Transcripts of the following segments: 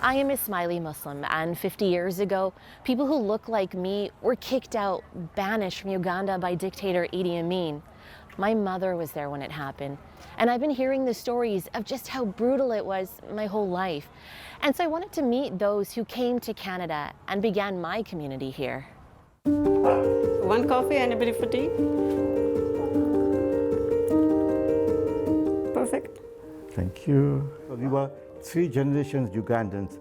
I am Ismaili Muslim, and 50 years ago, people who look like me were kicked out, banished from Uganda by dictator Idi Amin. My mother was there when it happened, and I've been hearing the stories of just how brutal it was my whole life. And so I wanted to meet those who came to Canada and began my community here. One coffee, anybody for tea? Perfect. Thank you. We were 3 generations Ugandans.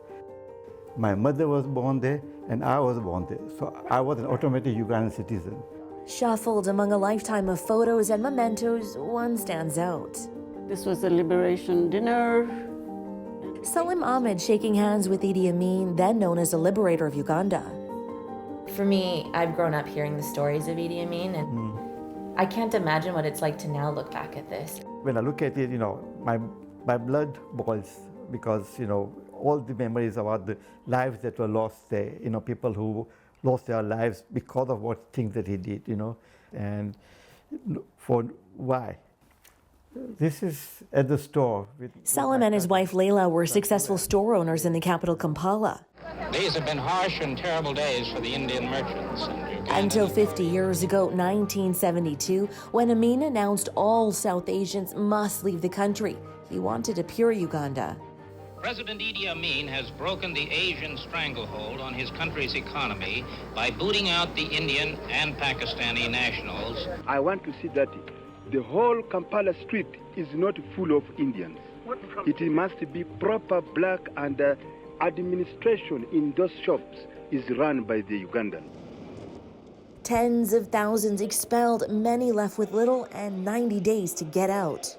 My mother was born there and I was born there. So I was an automatic Ugandan citizen. Shuffled among a lifetime of photos and mementos, one stands out. This was a liberation dinner. Salim Ahmed shaking hands with Idi Amin, then known as the liberator of Uganda. For me, I've grown up hearing the stories of Idi Amin, and I can't imagine what it's like to now look back at this. When I look at it, my blood boils because, all the memories about the lives that were lost there, people who lost their lives because of what things that he did, and for why. This is at the store. Salim and his wife Layla were successful store owners in the capital Kampala. These have been harsh and terrible days for the Indian merchants. Until 50 years ago, 1972, when Amin announced all South Asians must leave the country. He wanted a pure Uganda. President Idi Amin has broken the Asian stranglehold on his country's economy by booting out the Indian and Pakistani nationals. I want to see that the whole Kampala street is not full of Indians. It must be proper black, and administration in those shops is run by the Ugandan. Tens of thousands expelled, many left with little and 90 days to get out.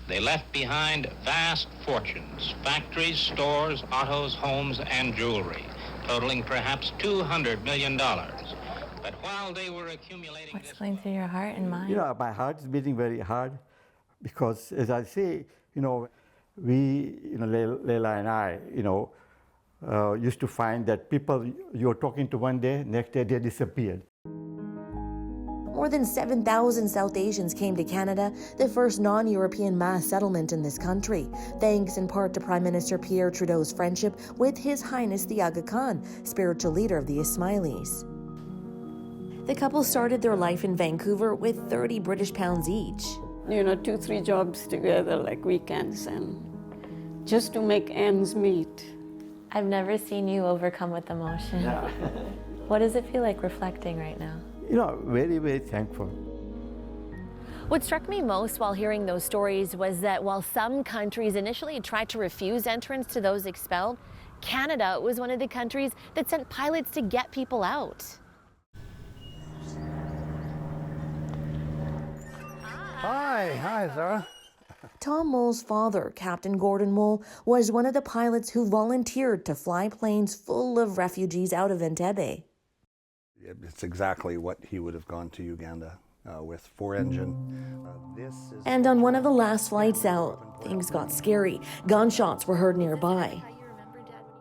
They left behind vast fortunes, factories, stores, autos, homes, and jewelry, totaling perhaps $200 million. But while they were accumulating... What's going through your heart and mind? My heart is beating very hard because, as I say, we, Layla and I, used to find that people you're talking to one day, next day they disappeared. More than 7,000 South Asians came to Canada, the first non-European mass settlement in this country, thanks in part to Prime Minister Pierre Trudeau's friendship with His Highness the Aga Khan, spiritual leader of the Ismailis. The couple started their life in Vancouver with 30 British pounds each. 2-3 jobs together, like weekends, and just to make ends meet. I've never seen you overcome with emotion. Yeah. What does it feel like reflecting right now? Very, very thankful. What struck me most while hearing those stories was that while some countries initially tried to refuse entrance to those expelled, Canada was one of the countries that sent pilots to get people out. Hi, Sarah. Tom Mole's father, Captain Gordon Mole, was one of the pilots who volunteered to fly planes full of refugees out of Entebbe. It's exactly what he would have gone to Uganda with 4-engine. And on one of the last flights out, things got scary. Gunshots were heard nearby.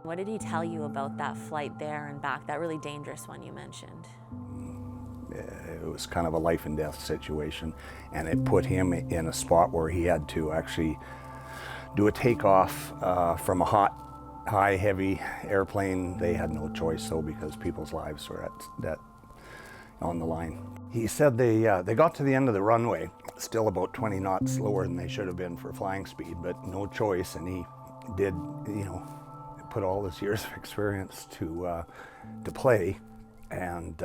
What did he tell you about that flight there and back, that really dangerous one you mentioned? It was kind of a life and death situation, and it put him in a spot where he had to actually do a takeoff from a high, heavy airplane. They had no choice, though, because people's lives were on the line. He said they got to the end of the runway, still about 20 knots slower than they should have been for flying speed, but no choice, and he did, put all his years of experience to play, and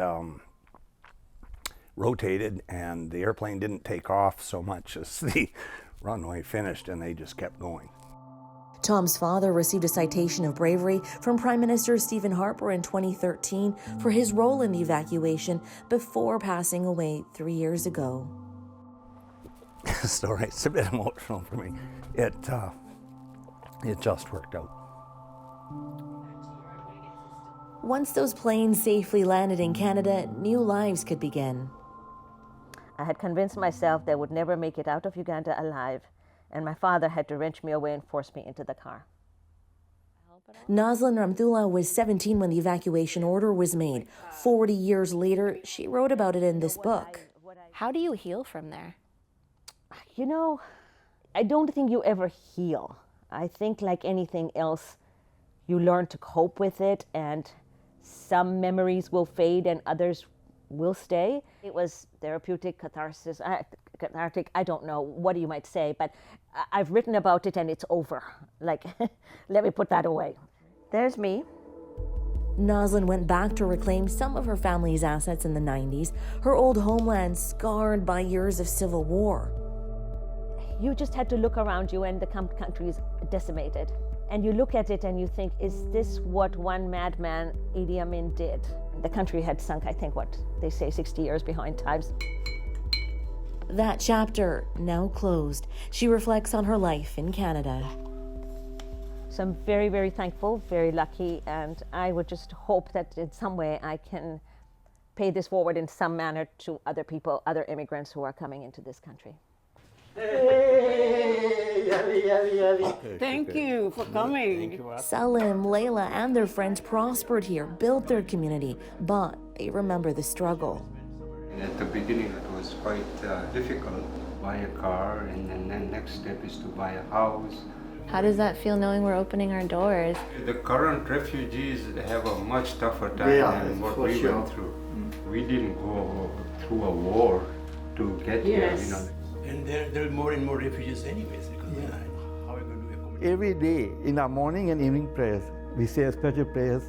rotated, and the airplane didn't take off so much as the runway finished, and they just kept going. Tom's father received a citation of bravery from Prime Minister Stephen Harper in 2013 for his role in the evacuation before passing away 3 years ago. Story, it's a bit emotional for me. It just worked out. Once those planes safely landed in Canada, new lives could begin. I had convinced myself that I would never make it out of Uganda alive, and my father had to wrench me away and force me into the car. Nazlan Ramthullah was 17 when the evacuation order was made. 40 years later, she wrote about it in this book. How do you heal from there? I don't think you ever heal. I think like anything else, you learn to cope with it, and some memories will fade and others will stay. It was therapeutic, catharsis, cathartic, I don't know what you might say, but I've written about it and it's over. Like, let me put that away. There's me. Nazanin went back to reclaim some of her family's assets in the 90s, her old homeland scarred by years of civil war. You just had to look around you and the country is decimated. And you look at it and you think, is this what one madman, Idi Amin, did? The country had sunk, I think, what they say, 60 years behind times. That chapter now closed. She reflects on her life in Canada. So I'm very, very thankful, very lucky, and I would just hope that in some way I can pay this forward in some manner to other people, other immigrants who are coming into this country. Thank you for coming. Salim, Layla, and their friends prospered here, built their community, but they remember the struggle. At the beginning, it was quite difficult. Buy a car, and then the next step is to buy a house. How does that feel knowing we're opening our doors? The current refugees have a much tougher time than what we went through. We didn't go through a war to get here, you know. And there are more and more refugees anyways, because how are we going to accommodate? Every day in our morning and evening prayers, we say special prayers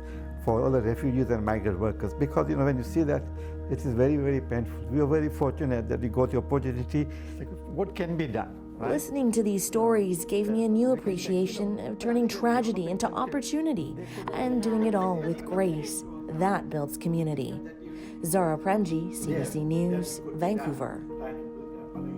for all the refugees and migrant workers, because when you see that, it is very, very painful. We are very fortunate that we got the opportunity. What can be done? Right? Listening to these stories gave me a new appreciation of turning tragedy into opportunity and doing it all with grace. That builds community. Zara Premji, CBC News, Vancouver.